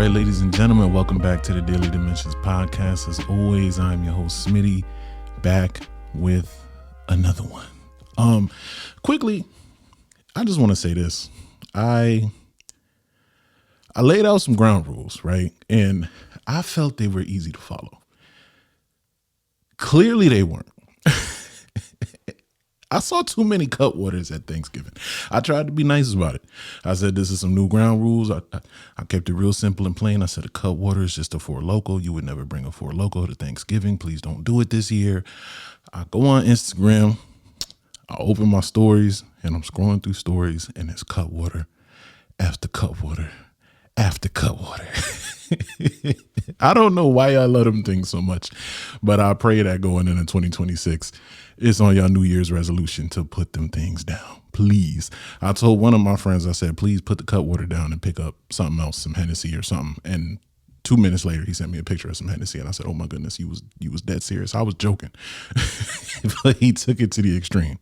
right, ladies and gentlemen, welcome back to the Daily Dimensions podcast. As always, I'm your host, Smitty, back with another one. Quickly, I just want to say this. I laid out some ground rules, right? And I felt they were easy to follow. Clearly, they weren't. I saw too many cutwaters at Thanksgiving. I tried to be nice about it. I said, this is some new ground rules. I kept it real simple and plain. I said, a cutwater is just a Four Loko. You would never bring a Four Loko to Thanksgiving. Please don't do it this year. I go on Instagram. I open my stories and I'm scrolling through stories and it's cutwater after cutwater after cutwater. I don't know why I love them things so much, but I pray that going into 2026, it's on your New Year's resolution to put them things down. Please. I told one of my friends, I said, please put the cutwater down and pick up something else, some Hennessy or something. And 2 minutes later, he sent me a picture of some Hennessy, and I said, oh my goodness, you was dead serious. I was joking. But he took it to the extreme.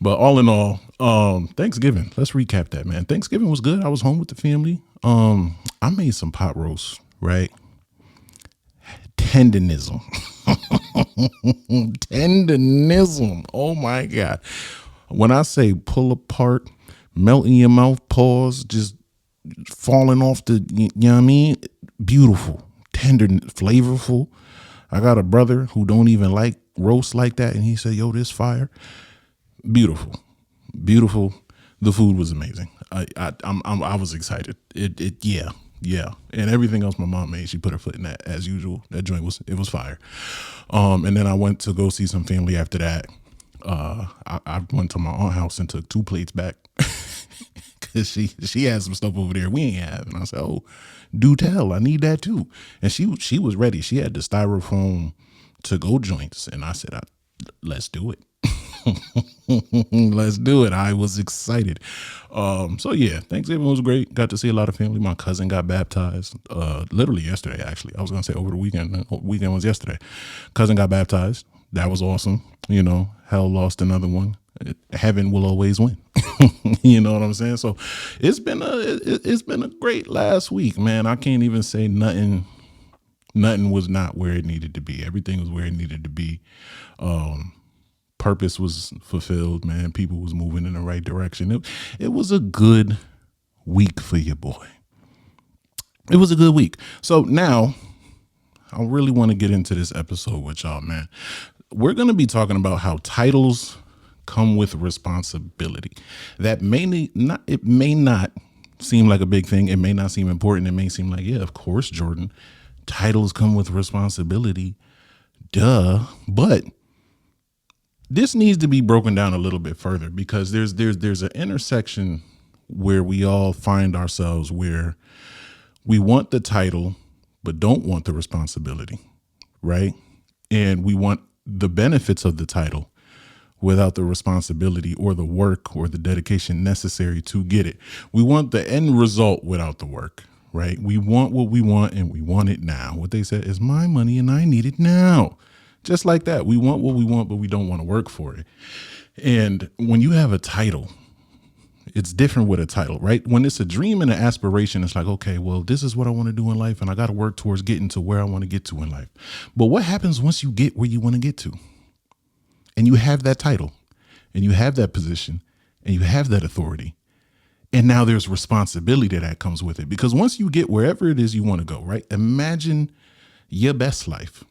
But all in all, Thanksgiving, let's recap that, man. Thanksgiving was good. I was home with the family. I made some pot roast, right? Tendonism. Tendonism. Oh my God. When I say pull apart, melt in your mouth, pause, just falling off the, you know what I mean? Beautiful, tender, flavorful. I got a brother who don't even like roast like that. And he said, yo, this fire. Beautiful. The food was amazing. I was excited. Yeah. And everything else my mom made, she put her foot in that as usual. That joint was fire. And then I went to go see some family after that. I went to my aunt's house and took 2 plates back because she had some stuff over there we ain't have. And I said, oh, do tell, I need that too. And she was ready. She had the styrofoam to go joints. And I said, let's do it. Let's do it. I was excited. So yeah, Thanksgiving was great. Got to see a lot of family. My cousin got baptized literally yesterday, actually. I was gonna say over the weekend. The weekend was yesterday. Cousin got baptized. That was awesome. You know, hell lost another one. Heaven will always win. You know what I'm saying? So it's been a great last week, man. I can't even say nothing was not where it needed to be. Everything was where it needed to be. Purpose was fulfilled, man. People was moving in the right direction. It was a good week for your boy. It was a good week. So now I really want to get into this episode with y'all, man. We're going to be talking about how titles come with responsibility. That it may not seem like a big thing. It may not seem important. It may seem like, yeah, of course, Jordan, titles come with responsibility. Duh. But this needs to be broken down a little bit further because there's an intersection where we all find ourselves where we want the title, but don't want the responsibility, right? And we want the benefits of the title without the responsibility or the work or the dedication necessary to get it. We want the end result without the work, right? We want what we want and we want it now. What they said is my money and I need it now. Just like that. We want what we want, but we don't want to work for it. And when you have a title, it's different with a title, right? When it's a dream and an aspiration, it's like, okay, well, this is what I want to do in life. And I got to work towards getting to where I want to get to in life. But what happens once you get where you want to get to? And you have that title and you have that position and you have that authority. And now there's responsibility that comes with it. Because once you get wherever it is you want to go, right? Imagine your best life.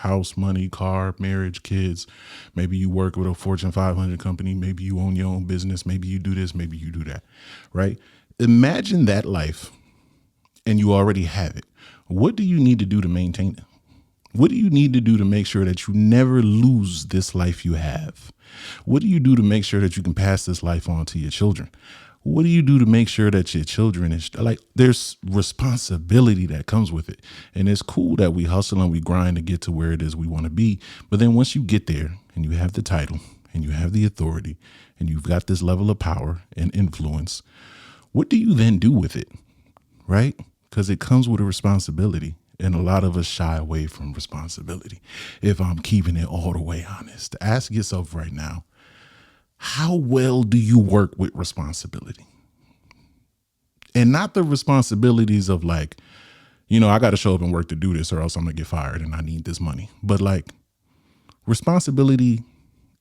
House, money, car, marriage, kids. Maybe you work with a Fortune 500 company. Maybe you own your own business. Maybe you do this. Maybe you do that, right? Imagine that life and you already have it. What do you need to do to maintain it? What do you need to do to make sure that you never lose this life you have? What do you do to make sure that you can pass this life on to your children? What do you do to make sure that your children is like, there's responsibility that comes with it. And it's cool that we hustle and we grind to get to where it is we want to be. But then once you get there and you have the title and you have the authority and you've got this level of power and influence, what do you then do with it? Right? Because it comes with a responsibility. And a lot of us shy away from responsibility. If I'm keeping it all the way honest, ask yourself right now, how well do you work with responsibility? And not the responsibilities of like, I got to show up and work to do this or else I'm going to get fired and I need this money. But like responsibility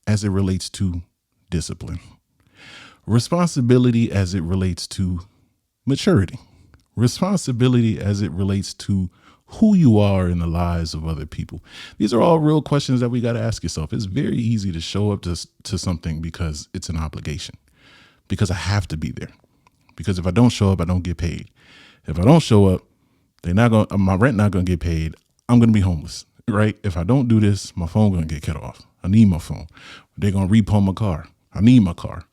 as it relates to discipline, responsibility as it relates to maturity, responsibility as it relates to who you are in the lives of other people. These are all real questions that we got to ask yourself. It's very easy to show up to something because it's an obligation, because I have to be there. Because if I don't show up, I don't get paid. If I don't show up, my rent not going to get paid. I'm going to be homeless, right? If I don't do this, my phone going to get cut off. I need my phone. They're going to repo my car. I need my car.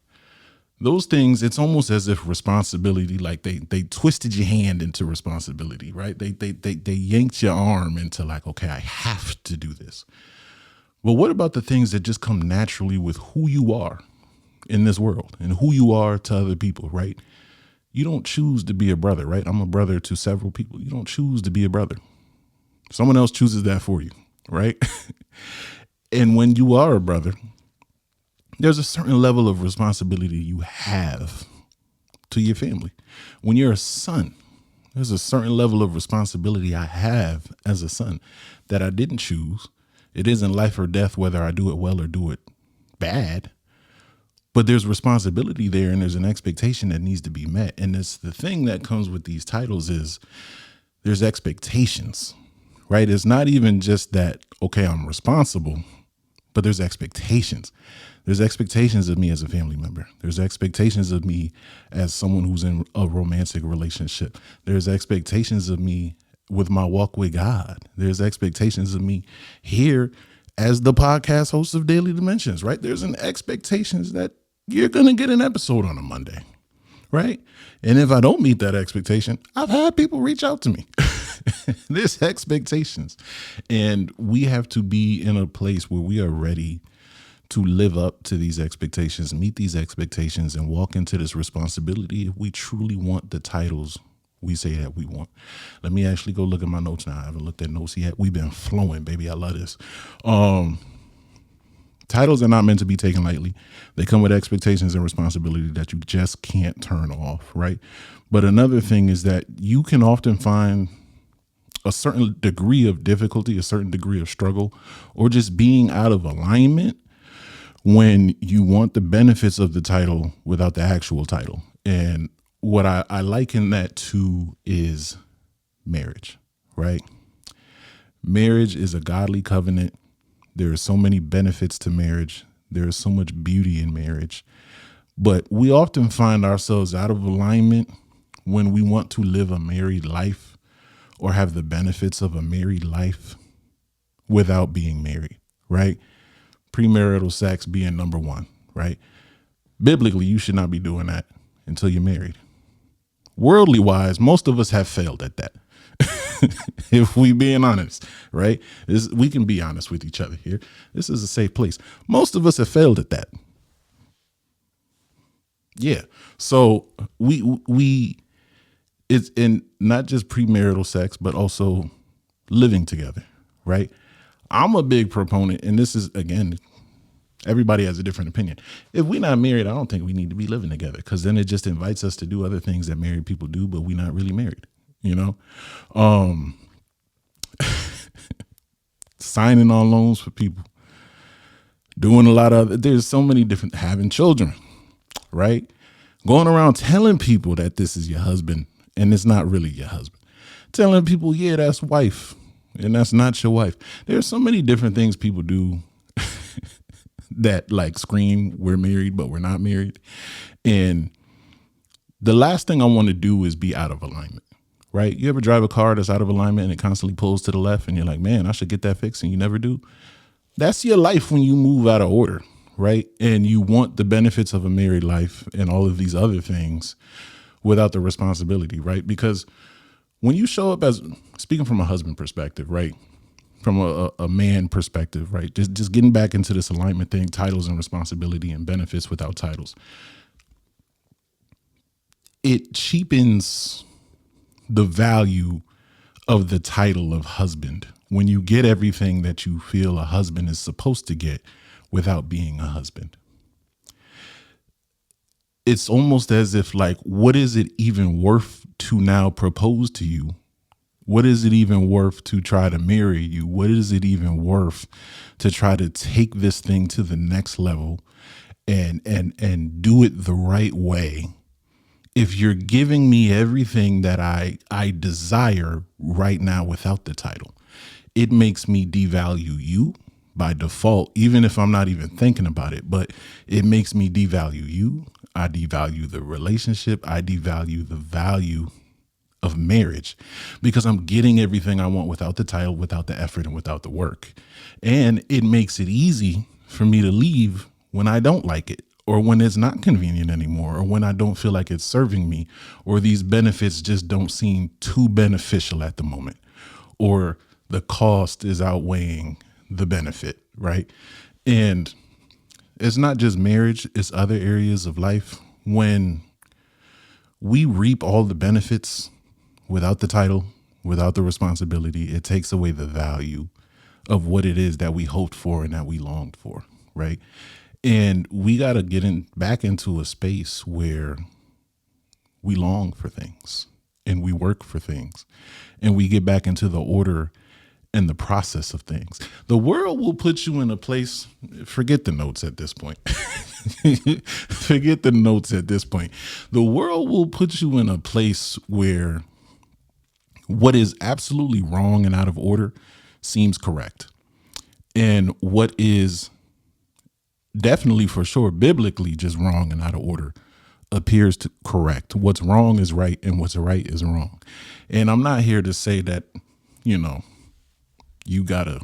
Those things, it's almost as if responsibility, like they twisted your hand into responsibility, right? They yanked your arm into like, okay, I have to do this. But what about the things that just come naturally with who you are in this world and who you are to other people, right? You don't choose to be a brother, right? I'm a brother to several people. You don't choose to be a brother. Someone else chooses that for you, right? And when you are a brother, there's a certain level of responsibility you have to your family. When you're a son, there's a certain level of responsibility I have as a son that I didn't choose. It isn't life or death whether I do it well or do it bad. But there's responsibility there and there's an expectation that needs to be met. And it's the thing that comes with these titles is there's expectations, right? It's not even just that, okay, I'm responsible, but there's expectations. There's expectations of me as a family member. There's expectations of me as someone who's in a romantic relationship. There's expectations of me with my walk with God. There's expectations of me here as the podcast host of Daily Dimensions, right? There's an expectations that you're going to get an episode on a Monday, right? And if I don't meet that expectation, I've had people reach out to me. There's expectations. And we have to be in a place where we are ready to live up to these expectations, meet these expectations, and walk into this responsibility if we truly want the titles we say that we want. Let me actually go look at my notes now. I haven't looked at notes yet. We've been flowing, baby. I love this. Titles are not meant to be taken lightly. They come with expectations and responsibility that you just can't turn off, right? But another thing is that you can often find a certain degree of difficulty, a certain degree of struggle, or just being out of alignment when you want the benefits of the title without the actual title. And what I liken that to is marriage, right? Marriage is a godly covenant. There are so many benefits to marriage. There is so much beauty in marriage. But we often find ourselves out of alignment when we want to live a married life or have the benefits of a married life without being married, right? Premarital sex being number one, right? Biblically, you should not be doing that until you're married. Worldly wise, most of us have failed at that. If we being honest, right? We can be honest with each other here. This is a safe place. Most of us have failed at that. Yeah. So it's in not just premarital sex, but also living together, right? I'm a big proponent, and this is, again, everybody has a different opinion. If we're not married, I don't think we need to be living together, because then it just invites us to do other things that married people do, but we're not really married, signing on loans for people, doing a lot of, there's so many different, having children, right? Going around telling people that this is your husband and it's not really your husband. Telling people, yeah, that's wife and that's not your wife. There's so many different things people do that like scream, we're married, but we're not married. And the last thing I want to do is be out of alignment, right? You ever drive a car that's out of alignment and it constantly pulls to the left and you're like, man, I should get that fixed, and you never do? That's your life when you move out of order, right? And you want the benefits of a married life and all of these other things without the responsibility, right? Because when you show up as, speaking from a husband perspective, right? From a man perspective, right? Just getting back into this alignment thing, titles and responsibility and benefits without titles. It cheapens the value of the title of husband when you get everything that you feel a husband is supposed to get without being a husband. it's almost as if like, what is it even worth to now propose to you? What is it even worth to try to marry you? What is it even worth to try to take this thing to the next level and do it the right way if you're giving me everything that I desire right now without the title? It makes me devalue you by default, even if I'm not even thinking about it, but it makes me devalue you. I devalue the relationship. I devalue the value of marriage because I'm getting everything I want without the title, without the effort, and without the work. And it makes it easy for me to leave when I don't like it, or when it's not convenient anymore, or when I don't feel like it's serving me, or these benefits just don't seem too beneficial at the moment, or the cost is outweighing the benefit, right? And it's not just marriage, it's other areas of life. When we reap all the benefits without the title, without the responsibility, it takes away the value of what it is that we hoped for and that we longed for, right? And we got to get back into a space where we long for things and we work for things and we get back into the order and the process of things. The world will put you in a place, forget the notes at this point. Forget the notes at this point. The world will put you in a place where what is absolutely wrong and out of order seems correct. And what is definitely for sure biblically just wrong and out of order appears to correct. What's wrong is right and what's right is wrong. And I'm not here to say that, you know, you gotta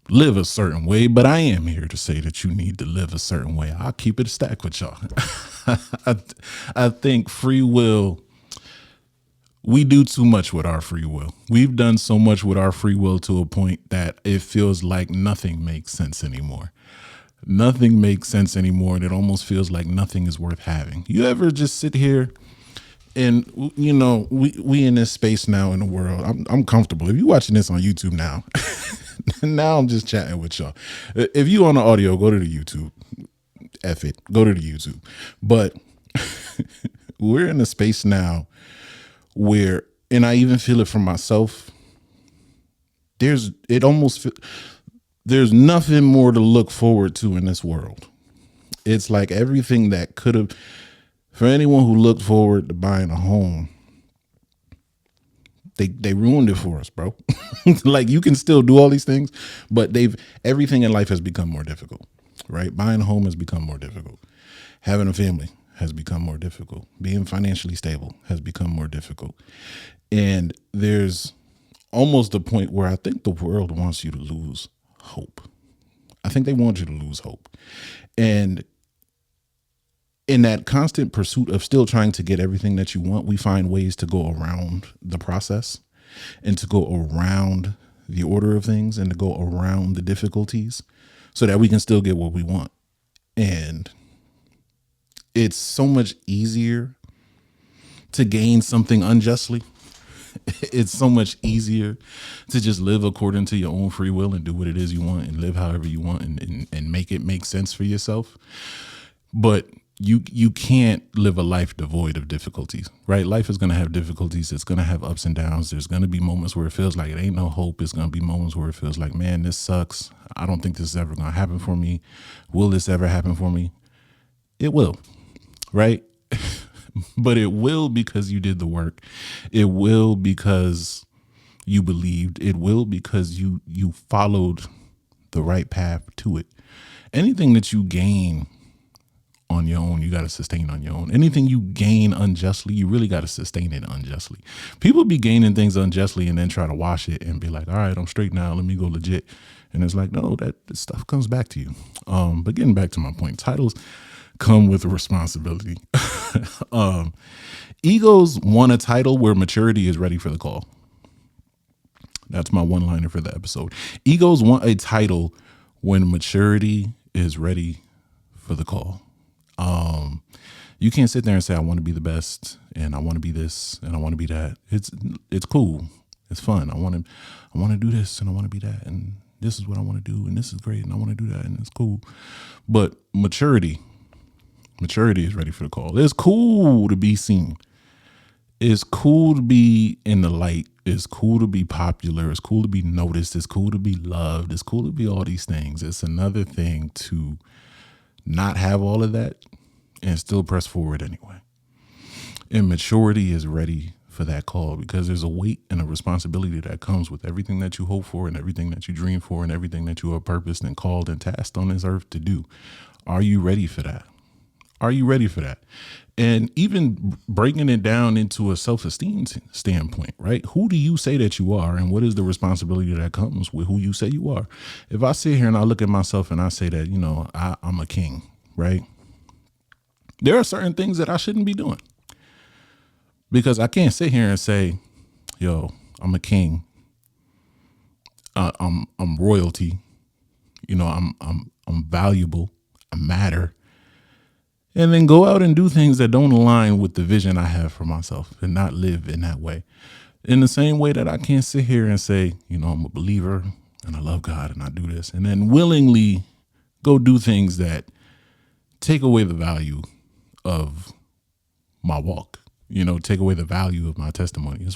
live a certain way, but I am here to say that you need to live a certain way. I'll keep it a stack with y'all. I think free will, we do too much with our free will. We've done so much with our free will to a point that it feels like nothing makes sense anymore. Nothing makes sense anymore, and it almost feels like nothing is worth having. You ever just sit here and, you know, we in this space now in the world. I'm comfortable. If you're watching this on YouTube now, now I'm just chatting with y'all. If you on the audio, go to the YouTube. F it. Go to the YouTube. But we're in a space now where, and I even feel it for myself, there's nothing more to look forward to in this world. It's like everything that could have, for anyone who looked forward to buying a home, they ruined it for us, bro. Like, you can still do all these things, but everything in life has become more difficult, right? Buying a home has become more difficult. Having a family has become more difficult. Being financially stable has become more difficult. And there's almost a point where I think the world wants you to lose hope. I think they want you to lose hope. And in that constant pursuit of still trying to get everything that you want, we find ways to go around the process and to go around the order of things and to go around the difficulties so that we can still get what we want. And it's so much easier to gain something unjustly. It's so much easier to just live according to your own free will and do what it is you want and live however you want and make it make sense for yourself. But you can't live a life devoid of difficulties, right? Life is going to have difficulties. It's going to have ups and downs. There's going to be moments where it feels like it ain't no hope. It's going to be moments where it feels like, man, this sucks. I don't think this is ever going to happen for me. Will this ever happen for me? It will, right? But it will because you did the work. It will because you believed. It will because you followed the right path to it. Anything that you gain on your own, you got to sustain on your own. Anything you gain unjustly, you really got to sustain it unjustly. People be gaining things unjustly and then try to wash it and be like, all right, I'm straight now. Let me go legit. And it's like, no, that stuff comes back to you. But getting back to my point, titles come with a responsibility. Egos want a title where maturity is ready for the call. That's my one-liner for the episode. Egos want a title when maturity is ready for the call. You can't sit there and say, I want to be the best and I want to be this and I want to be that. It's cool. It's fun. I want to do this and I want to be that. And this is what I want to do. And this is great. And I want to do that. And it's cool. But maturity, Maturity is ready for the call. It's cool to be seen. It's cool to be in the light. It's cool to be popular. It's cool to be noticed. It's cool to be loved. It's cool to be all these things. It's another thing to not have all of that and still press forward anyway. And maturity is ready for that call because there's a weight and a responsibility that comes with everything that you hope for and everything that you dream for and everything that you are purposed and called and tasked on this earth to do. Are you ready for that? Are you ready for that? And even breaking it down into a self-esteem standpoint, right? Who do you say that you are, and what is the responsibility that comes with who you say you are? If I sit here and I look at myself and I say that, I'm a king, right? There are certain things that I shouldn't be doing because I can't sit here and say, yo, I'm a king. I'm royalty. I'm valuable. I matter. And then go out and do things that don't align with the vision I have for myself and not live in that way. In the same way that I can't sit here and say, I'm a believer and I love God and I do this, and then willingly go do things that take away the value of my walk, take away the value of my testimony.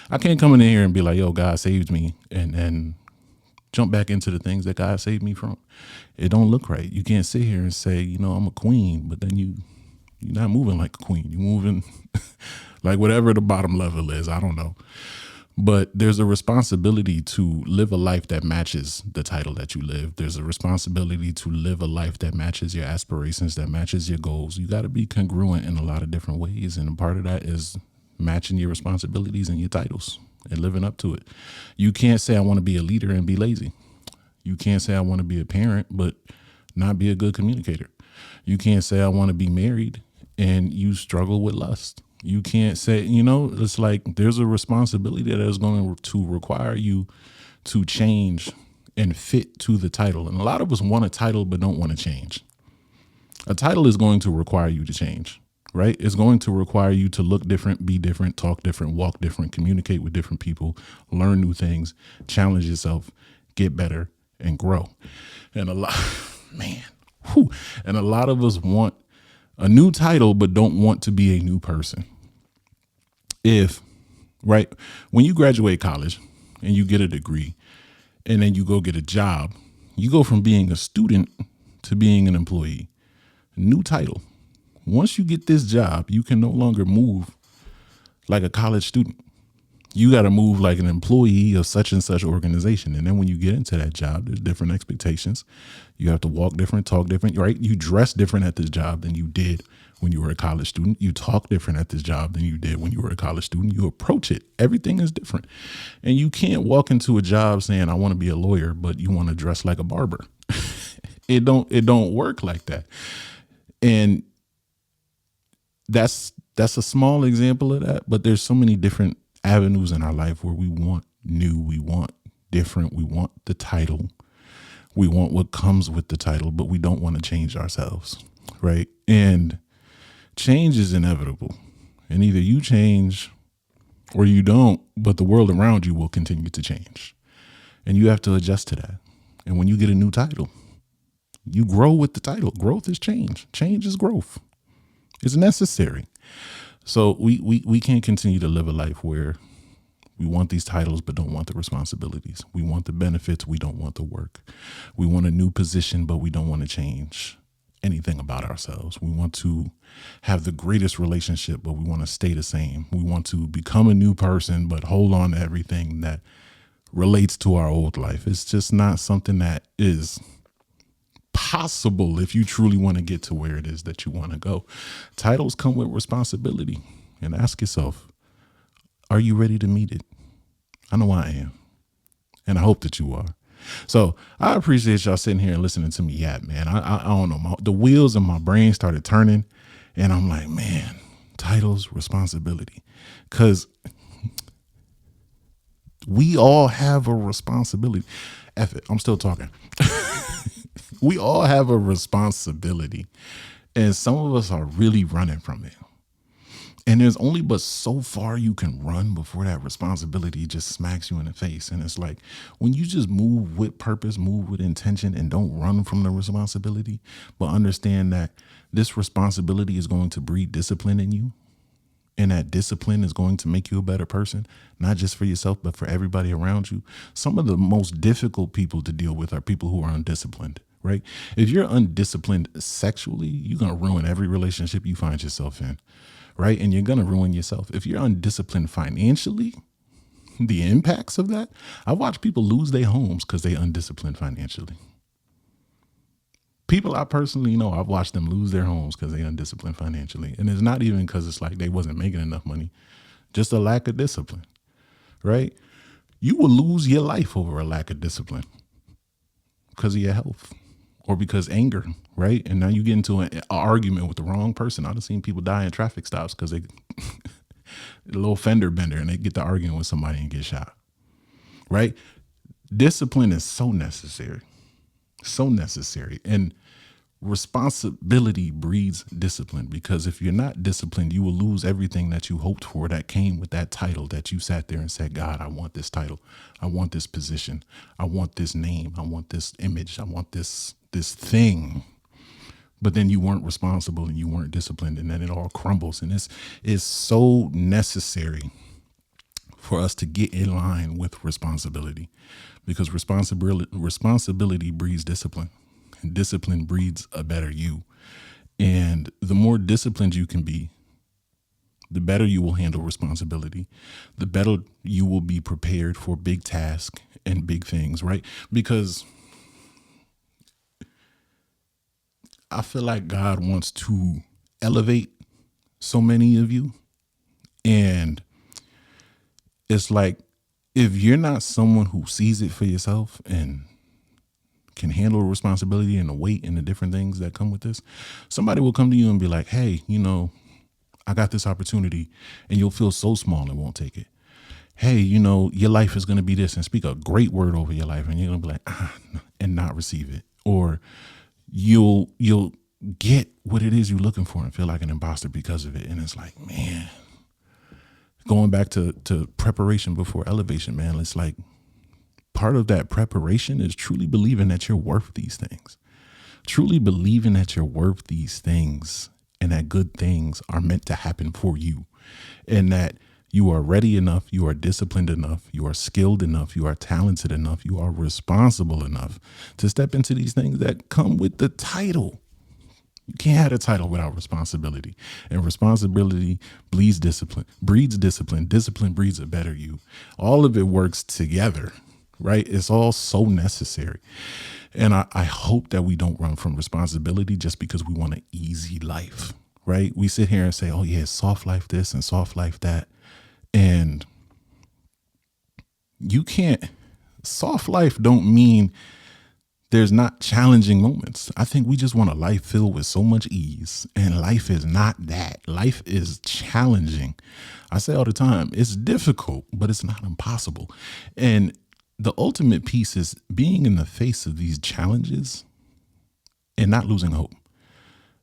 I can't come in here and be like, yo, God saved me and jump back into the things that God saved me from. It don't look right. You can't sit here and say, I'm a queen, but then you're not moving like a queen. You're moving like whatever the bottom level is. I don't know. But there's a responsibility to live a life that matches the title that you live. There's a responsibility to live a life that matches your aspirations, that matches your goals. You got to be congruent in a lot of different ways. And a part of that is matching your responsibilities and your titles and living up to it. You can't say I want to be a leader and be lazy. You can't say I want to be a parent, but not be a good communicator. You can't say I want to be married and you struggle with lust. You can't say, it's like there's a responsibility that is going to require you to change and fit to the title. And a lot of us want a title, but don't want to change. A title is going to require you to change, right? It's going to require you to look different, be different, talk different, walk different, communicate with different people, learn new things, challenge yourself, get better, and grow. And a lot of us want a new title, but don't want to be a new person. When you graduate college and you get a degree and then you go get a job, you go from being a student to being an employee. New title. Once you get this job, you can no longer move like a college student. You got to move like an employee of such and such organization. And then when you get into that job, there's different expectations. You have to walk different, talk different, right? You dress different at this job than you did when you were a college student. You talk different at this job than you did when you were a college student. You approach it. Everything is different. And you can't walk into a job saying, I want to be a lawyer, but you want to dress like a barber. It don't work like that. And that's a small example of that, but there's so many different avenues in our life where we want new, we want different, we want the title, we want what comes with the title, but we don't want to change ourselves, right? And change is inevitable, and either you change or you don't, but the world around you will continue to change, and you have to adjust to that. And when you get a new title, you grow with the title. Growth is change. Change is growth. It's necessary. So we can't continue to live a life where we want these titles but don't want the responsibilities. We want the benefits, we don't want the work. We want a new position, but we don't want to change anything about ourselves. We want to have the greatest relationship, but we want to stay the same. We want to become a new person, but hold on to everything that relates to our old life. It's just not something that is possible if you truly want to get to where it is that you want to go. Titles come with responsibility, and ask yourself, are you ready to meet it? I know I am, and I hope that you are. So I appreciate y'all sitting here and listening to me yap, man. I don't know. The wheels in my brain started turning, and I'm like, man, titles, responsibility, because we all have a responsibility. F it, I'm still talking. We all have a responsibility, and some of us are really running from it. And there's only but so far you can run before that responsibility just smacks you in the face. And it's like when you just move with purpose, move with intention, and don't run from the responsibility, but understand that this responsibility is going to breed discipline in you. And that discipline is going to make you a better person, not just for yourself, but for everybody around you. Some of the most difficult people to deal with are people who are undisciplined, right? If you're undisciplined sexually, you're going to ruin every relationship you find yourself in, right? And you're going to ruin yourself. If you're undisciplined financially, the impacts of that, I watch people lose their homes because they undisciplined financially. People I personally know, I've watched them lose their homes because they undisciplined financially. And it's not even because it's like they wasn't making enough money, just a lack of discipline, right? You will lose your life over a lack of discipline because of your health or because anger, right? And now you get into an argument with the wrong person. I've seen people die in traffic stops because they a little fender bender and they get to arguing with somebody and get shot, right? Discipline is so necessary. So necessary. And responsibility breeds discipline, because if you're not disciplined, you will lose everything that you hoped for that came with that title that you sat there and said, God, I want this title. I want this position. I want this name. I want this image. I want this thing. But then you weren't responsible and you weren't disciplined, and then it all crumbles. And this is so necessary for us to get in line with responsibility, because responsibility breeds discipline, and discipline breeds a better you. And the more disciplined you can be, the better you will handle responsibility, the better you will be prepared for big tasks and big things, right? Because I feel like God wants to elevate so many of you. And it's like, if you're not someone who sees it for yourself and can handle responsibility and the weight and the different things that come with this, somebody will come to you and be like, hey, I got this opportunity, and you'll feel so small and won't take it. Hey, your life is going to be this, and speak a great word over your life, and you're going to be like, and not receive it. Or you'll get what it is you're looking for and feel like an imposter because of it. And it's like, man, going back to preparation before elevation, man, it's like part of that preparation is truly believing that you're worth these things, truly believing that you're worth these things, and that good things are meant to happen for you, and that you are ready enough, you are disciplined enough, you are skilled enough, you are talented enough, you are responsible enough to step into these things that come with the title. You can't have a title without responsibility, and responsibility breeds discipline, discipline breeds a better you. All of it works together, right? It's all so necessary. And I hope that we don't run from responsibility just because we want an easy life, right? We sit here and say, oh yeah, soft life this and soft life that. And you can't, soft life don't mean there's not challenging moments. I think we just want a life filled with so much ease, and life is not that. Life is challenging. I say all the time, it's difficult, but it's not impossible. And the ultimate piece is being in the face of these challenges and not losing hope,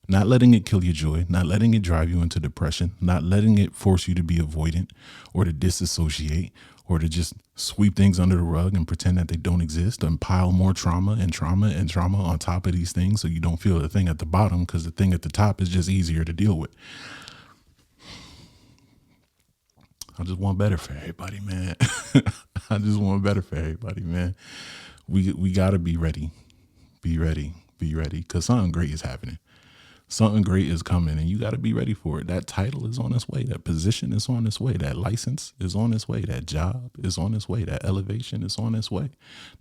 not letting it kill your joy, not letting it drive you into depression, not letting it force you to be avoidant or to disassociate or to just sweep things under the rug and pretend that they don't exist and pile more trauma and trauma and trauma on top of these things so you don't feel the thing at the bottom, because the thing at the top is just easier to deal with. I just want better for everybody, man. I just want better for everybody, man. We got to be ready. Be ready. Be ready, because something great is happening. Something great is coming, and you got to be ready for it. That title is on its way. That position is on its way. That license is on its way. That job is on its way. That elevation is on its way.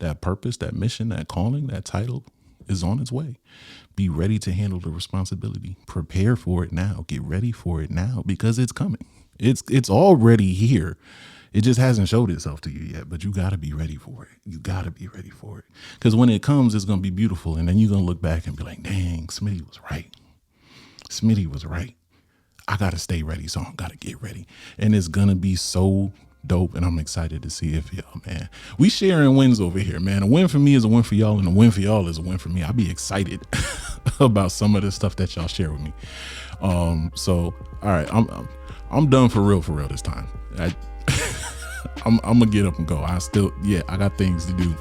That purpose, that mission, that calling, that title is on its way. Be ready to handle the responsibility. Prepare for it now. Get ready for it now, because it's coming. It's already here. It just hasn't showed itself to you yet, but you got to be ready for it. You got to be ready for it, because when it comes, it's going to be beautiful. And then you're going to look back and be like, dang, Smitty was right. Smitty was right. I got to stay ready, so I got to get ready. And it's going to be so dope, and I'm excited to see it for y'all, man. We sharing wins over here, man. A win for me is a win for y'all, and a win for y'all is a win for me. I'll be excited about some of the stuff that y'all share with me. So, all right, I'm done for real this time. I'm gonna get up and go. I got things to do.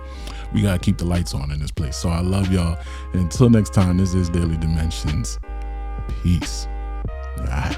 We gotta keep the lights on in this place. So I love y'all. And until next time, this is Daily Dimensions. Peace. All right.